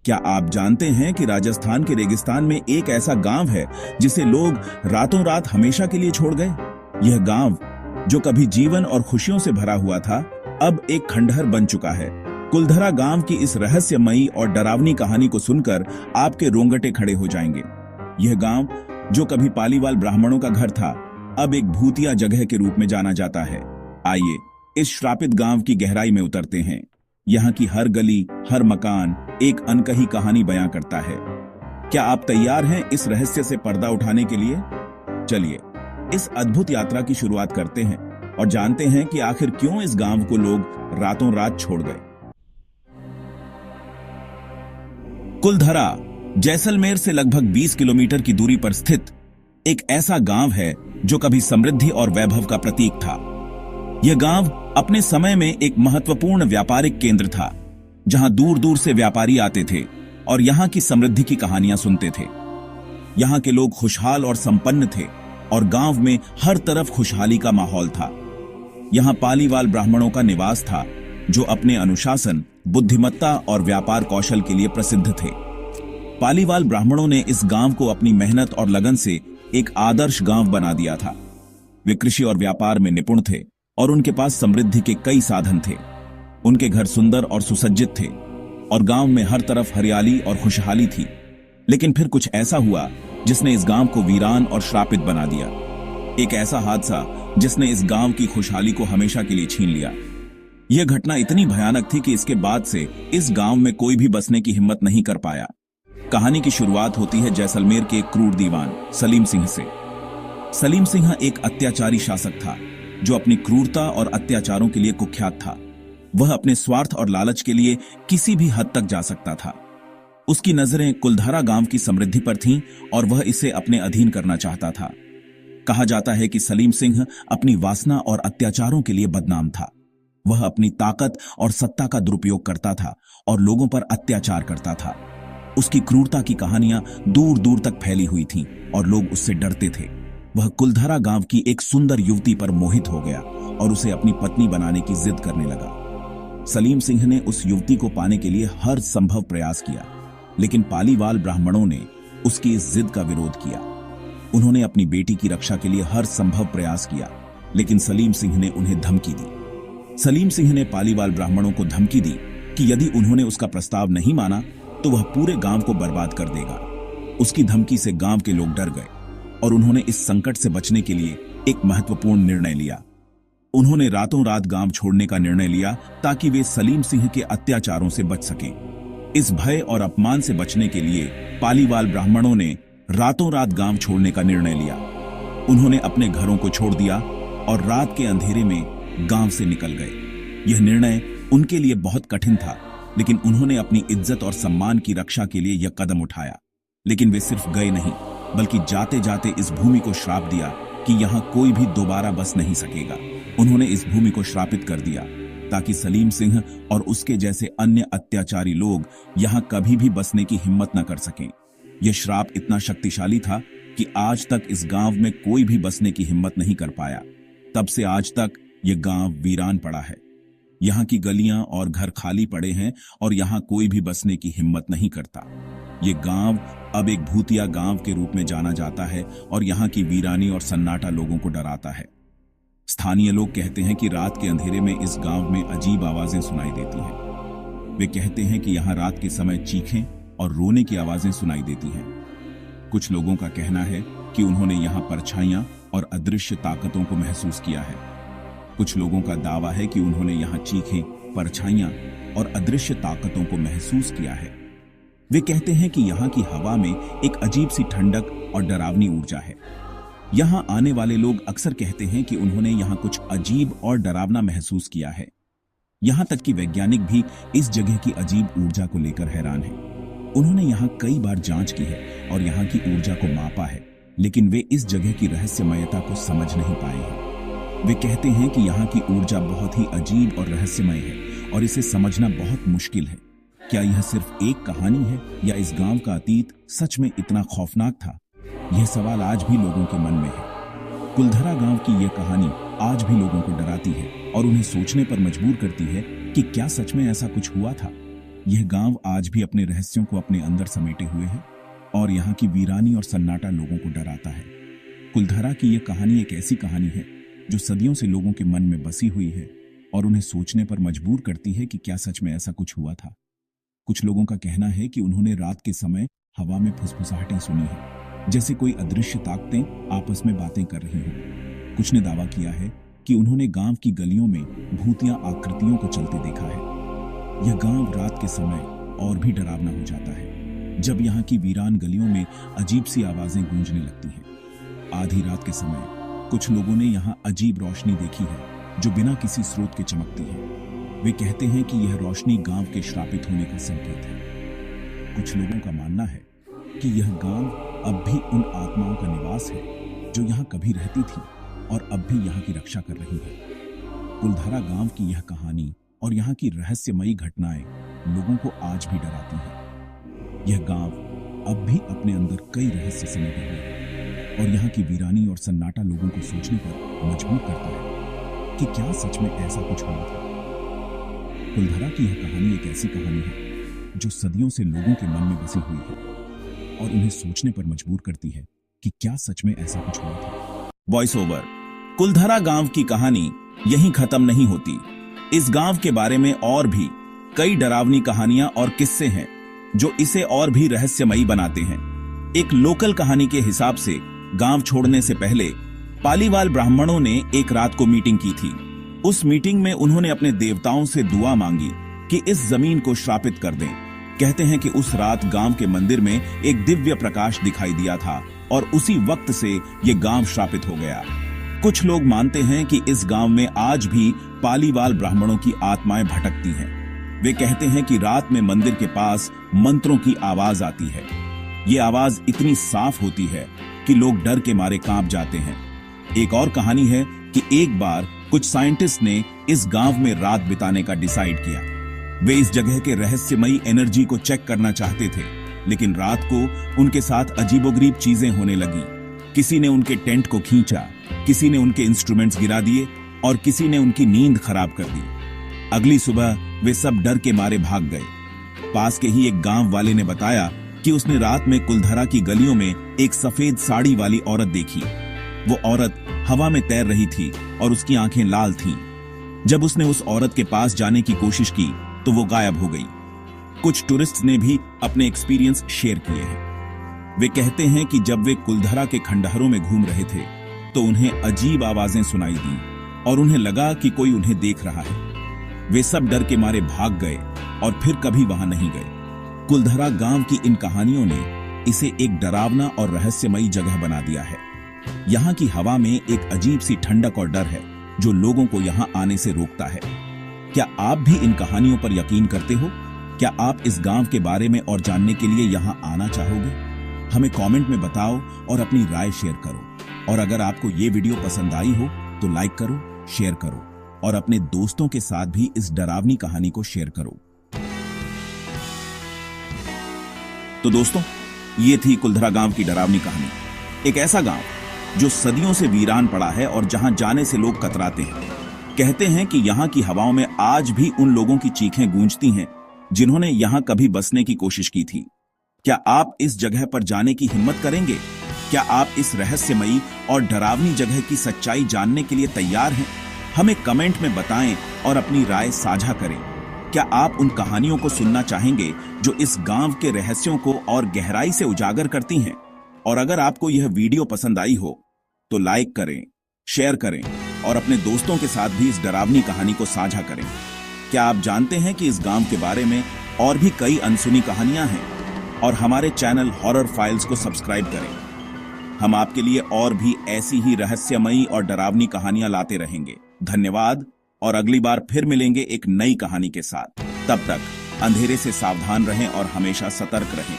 क्या आप जानते हैं कि राजस्थान के रेगिस्तान में एक ऐसा गांव है जिसे लोग रातों रात हमेशा के लिए छोड़ गए? यह गांव, जो कभी जीवन और खुशियों से भरा हुआ था, अब एक खंडहर बन चुका है। कुलधरा गांव की इस रहस्यमयी और डरावनी कहानी को सुनकर आपके रोंगटे खड़े हो जाएंगे। यह गांव, जो कभी पालीवाल ब्राह्मणों का घर था, अब एक भूतिया जगह के रूप में जाना जाता है। आइए इस श्रापित गांव की गहराई में उतरते हैं। यहाँ की हर गली, हर मकान एक अनकही कहानी बयां करता है। क्या आप तैयार हैं इस रहस्य से पर्दा उठाने के लिए? चलिए इस अद्भुत यात्रा की शुरुआत करते हैं और जानते हैं कि आखिर क्यों इस गांव को लोग रातों रात छोड़ गए। कुलधरा जैसलमेर से लगभग 20 किलोमीटर की दूरी पर स्थित एक ऐसा गांव है जो कभी समृद्धि और वैभव का प्रतीक था। यह गांव अपने समय में एक महत्वपूर्ण व्यापारिक केंद्र था, जहां दूर दूर से व्यापारी आते थे और यहां की समृद्धि की कहानियां सुनते थे। यहां के लोग खुशहाल और संपन्न थे और गांव में हर तरफ खुशहाली का माहौल था। यहां पालीवाल ब्राह्मणों का निवास था, जो अपने अनुशासन, बुद्धिमत्ता और व्यापार कौशल के लिए प्रसिद्ध थे। पालीवाल ब्राह्मणों ने इस गांव को अपनी मेहनत और लगन से एक आदर्श गांव बना दिया था। वे कृषि और व्यापार में निपुण थे और उनके पास समृद्धि के कई साधन थे। उनके घर सुंदर और सुसज्जित थे और गांव में हर तरफ हरियाली और खुशहाली थी। लेकिन फिर कुछ ऐसा हुआ जिसने इस गांव को वीरान और श्रापित बना दिया। एक ऐसा हादसा जिसने इस गांव की खुशहाली को हमेशा के लिए छीन लिया। यह घटना इतनी भयानक थी कि इसके बाद से इस गांव में कोई भी बसने की हिम्मत नहीं कर पाया। कहानी की शुरुआत होती है जैसलमेर के एक क्रूर दीवान सलीम सिंह से। सलीम सिंह एक अत्याचारी शासक था, जो अपनी क्रूरता और अत्याचारों के लिए कुख्यात था। वह अपने स्वार्थ और लालच के लिए किसी भी हद तक जा सकता था। उसकी नजरें कुलधरा गांव की समृद्धि पर थीं और वह इसे अपने अधीन करना चाहता था। कहा जाता है कि सलीम सिंह अपनी वासना और अत्याचारों के लिए बदनाम था। वह अपनी ताकत और सत्ता का दुरुपयोग करता था और लोगों पर अत्याचार करता था। उसकी क्रूरता की कहानियां दूर दूर तक फैली हुई थीं और लोग उससे डरते थे। वह कुलधरा गांव की एक सुंदर युवती पर मोहित हो गया और उसे अपनी पत्नी बनाने की जिद करने लगा। सलीम सिंह ने उस युवती को पाने के लिए हर संभव प्रयास किया, लेकिन पालीवाल ब्राह्मणों ने उसकी इस जिद का विरोध किया। उन्होंने अपनी बेटी की रक्षा के लिए हर संभव प्रयास किया, लेकिन सलीम सिंह ने उन्हें धमकी दी। सलीम सिंह ने पालीवाल ब्राह्मणों को धमकी दी कि यदि उन्होंने उसका प्रस्ताव नहीं माना तो वह पूरे गांव को बर्बाद कर देगा। उसकी धमकी से गांव के लोग डर गए और उन्होंने इस संकट से बचने के लिए एक महत्वपूर्ण निर्णय लिया। उन्होंने रातों रात गांव छोड़ने का निर्णय लिया ताकि वे सलीम सिंह के अत्याचारों से बच सकें। इस भय और अपमान से बचने के लिए पालीवाल ब्राह्मणों ने रातों रात गांव छोड़ने का निर्णय लिया। उन्होंने अपने घरों को छोड़ दिया और रात के अंधेरे में गांव से निकल गए। यह निर्णय उनके लिए बहुत कठिन था, लेकिन उन्होंने अपनी इज्जत और सम्मान की रक्षा के लिए यह कदम उठाया। लेकिन वे सिर्फ गए नहीं, बल्कि जाते जाते इस भूमि को श्राप दिया कि यहां कोई भी दोबारा बस नहीं सकेगा। उन्होंने इस भूमि को श्रापित कर दिया ताकि सलीम सिंह और उसके जैसे अन्य अत्याचारी लोग यहां कभी भी बसने की हिम्मत न कर सकें। यह श्राप इतना शक्तिशाली था कि आज तक इस गांव में कोई भी बसने की हिम्मत नहीं कर पाया। तब से आज तक यह गांव वीरान पड़ा है। यहाँ की गलियां और घर खाली पड़े हैं और यहाँ कोई भी बसने की हिम्मत नहीं करता। ये गांव अब एक भूतिया गांव के रूप में जाना जाता है और यहाँ की वीरानी और सन्नाटा लोगों को डराता है। स्थानीय लोग कहते हैं कि रात के अंधेरे में इस गांव में अजीब आवाजें सुनाई देती हैं। वे कहते हैं कि यहाँ रात के समय चीखें और रोने की आवाजें सुनाई देती हैं। कुछ लोगों का कहना है कि उन्होंने यहाँ परछाइयां और अदृश्य ताकतों को महसूस किया है। कुछ लोगों का दावा है कि उन्होंने यहाँ चीखें, परछाइयां और अदृश्य ताकतों को महसूस किया है। वे कहते हैं कि यहाँ की हवा में एक अजीब सी ठंडक और डरावनी ऊर्जा है। यहाँ आने वाले लोग अक्सर कहते हैं कि उन्होंने यहाँ कुछ अजीब और डरावना महसूस किया है। यहाँ तक कि वैज्ञानिक भी इस जगह की अजीब ऊर्जा को लेकर हैरान हैं। उन्होंने यहाँ कई बार जांच की है और यहाँ की ऊर्जा को मापा है, लेकिन वे इस जगह की रहस्यमयता को समझ नहीं पाए हैं। वे कहते हैं कि यहाँ की ऊर्जा बहुत ही अजीब और रहस्यमय है और इसे समझना बहुत मुश्किल है। क्या यह सिर्फ एक कहानी है या इस गांव का अतीत सच में इतना खौफनाक था? यह सवाल आज भी लोगों के मन में है। कुलधरा गांव की यह कहानी आज भी लोगों को डराती है और उन्हें सोचने पर मजबूर करती है कि क्या सच में ऐसा कुछ हुआ था। यह गांव आज भी अपने रहस्यों को अपने अंदर समेटे हुए है और यहाँ की वीरानी और सन्नाटा लोगों को डराता है। कुलधरा की यह कहानी एक ऐसी कहानी है जो सदियों से लोगों के मन में बसी हुई है और उन्हें सोचने पर मजबूर करती है कि क्या सच में ऐसा कुछ हुआ था। कुछ लोगों का कहना है कि उन्होंने रात के समय हवा में फुसफुसाहटें सुनी है, जैसे कोई अदृश्य ताकतें आपस में बातें कर रही हों। कुछ ने दावा किया है कि उन्होंने गांव की गलियों में भूतिया आकृतियों को चलते देखा है। यह गांव रात के समय और भी डरावना हो जाता है जब यहाँ की वीरान गलियों में अजीब सी आवाजें गूंजने लगती हैं। आधी रात के समय कुछ लोगों ने यहाँ अजीब रोशनी देखी है जो बिना किसी स्रोत के चमकती है। वे कहते हैं कि यह रोशनी गांव के श्रापित होने का संकेत है। कुछ लोगों का मानना है कि यह गांव अब भी उन आत्माओं का निवास है जो यहाँ कभी रहती थी और अब भी यहाँ की रक्षा कर रही है। कुलधरा गांव की यह कहानी और यहाँ की रहस्यमयी घटनाएं लोगों को आज भी डराती हैं। यह गांव अब भी अपने अंदर कई रहस्य समेटे हुए है और यहाँ की वीरानी और सन्नाटा लोगों को सोचने पर मजबूर करता है कि क्या सच में ऐसा कुछ हुआ था। कुलधरा की यह कहानी एक ऐसी कहानी है जो सदियों से लोगों के मन में बसी हुई है और उन्हें सोचने पर मजबूर करती है कि क्या सच में ऐसा कुछ हुआ था। Voice over. कुलधरा गांव की कहानी यहीं खत्म नहीं होती। इस गांव के बारे में और भी कई डरावनी कहानियां और किस्से हैं जो इसे और भी रहस्यमयी बनाते हैं। एक लोकल कहानी के हिसाब से गांव छोड़ने से पहले पालीवाल ब्राह्मणों ने एक रात को मीटिंग की थी। उस मीटिंग में उन्होंने अपने देवताओं से दुआ मांगी कि इस जमीन को श्रापित कर दें। कहते हैं कि उस रात गांव के मंदिर में एक दिव्य प्रकाश दिखाई दिया था और उसी वक्त से ये गांव श्रापित हो गया। कुछ लोग मानते हैं कि इस गांव में आज भी पालीवाल ब्राह्मणों की आत्माएं भटकती हैं। वे कहते हैं कि रात में मंदिर के पास मंत्रों की आवाज आती है। ये आवाज इतनी साफ होती है कि लोग डर के मारे कांप जाते हैं। एक और कहानी है कि एक बार कुछ साइंटिस्ट ने इस गांव में रात बिताने का डिसाइड किया। वे इस जगह के रहस्यमयी एनर्जी को चेक करना चाहते थे, लेकिन रात को उनके साथ अजीबोगरीब चीजें होने लगी। किसी ने उनके टेंट को खींचा, किसी ने उनके इंस्ट्रूमेंट्स गिरा दिए और किसी ने उनकी नींद खराब कर दी। अगली सुबह वे सब डर के मारे भाग गए। पास के ही एक गांव वाले ने बताया कि उसने रात में कुलधरा की गलियों में एक सफेद साड़ी वाली औरत देखी। वो औरत हवा में तैर रही थी और उसकी आंखें लाल थीं। जब उसने उस औरत के पास जाने की कोशिश की तो वो गायब हो गई। कुछ टूरिस्ट ने भी अपने एक्सपीरियंस शेयर किए हैं। वे कहते हैं कि जब वे कुलधरा के खंडहरों में घूम रहे थे तो उन्हें अजीब आवाजें सुनाई दी और उन्हें लगा कि कोई उन्हें देख रहा है। वे सब डर के मारे भाग गए और फिर कभी वहां नहीं गए। कुलधरा गांव की इन कहानियों ने इसे एक डरावना और रहस्यमयी जगह बना दिया है। यहाँ की हवा में एक अजीब सी ठंडक और डर है जो लोगों को यहाँ आने से रोकता है। क्या आप भी इन कहानियों पर यकीन करते हो? क्या आप इस गांव के बारे में और जानने के लिए यहाँ आना चाहोगे? हमें कमेंट में बताओ और अपनी राय शेयर करो। और अगर आपको ये वीडियो पसंद आई हो तो लाइक करो, शेयर करो और अपने दोस्तों के साथ भी इस डरावनी कहानी को शेयर करो। तो दोस्तों, ये थी कुलधरा गांव की डरावनी कहानी। एक ऐसा गांव जो सदियों से वीरान पड़ा है और जहां जाने से लोग कतराते हैं। कहते हैं कि यहाँ की हवाओं में आज भी उन लोगों की चीखें गूंजती हैं जिन्होंने यहाँ कभी बसने की कोशिश की थी। क्या आप इस जगह पर जाने की हिम्मत करेंगे? क्या आप इस रहस्यमयी और डरावनी जगह की सच्चाई जानने के लिए तैयार हैं? हमें कमेंट में बताएं और अपनी राय साझा करें। क्या आप उन कहानियों को सुनना चाहेंगे जो इस गांव के रहस्यों को और गहराई से उजागर करती हैं? और अगर आपको यह वीडियो पसंद आई हो तो लाइक करें, शेयर करें और अपने दोस्तों के साथ भी इस डरावनी कहानी को साझा करें। क्या आप जानते हैं कि इस गांव के बारे में और भी कई अनसुनी कहानियां हैं? और हमारे चैनल हॉरर फाइल्स को सब्सक्राइब करें। हम आपके लिए और भी ऐसी ही रहस्यमयी और डरावनी कहानियां लाते रहेंगे। धन्यवाद और अगली बार फिर मिलेंगे एक नई कहानी के साथ। तब तक अंधेरे से सावधान रहें और हमेशा सतर्क रहें।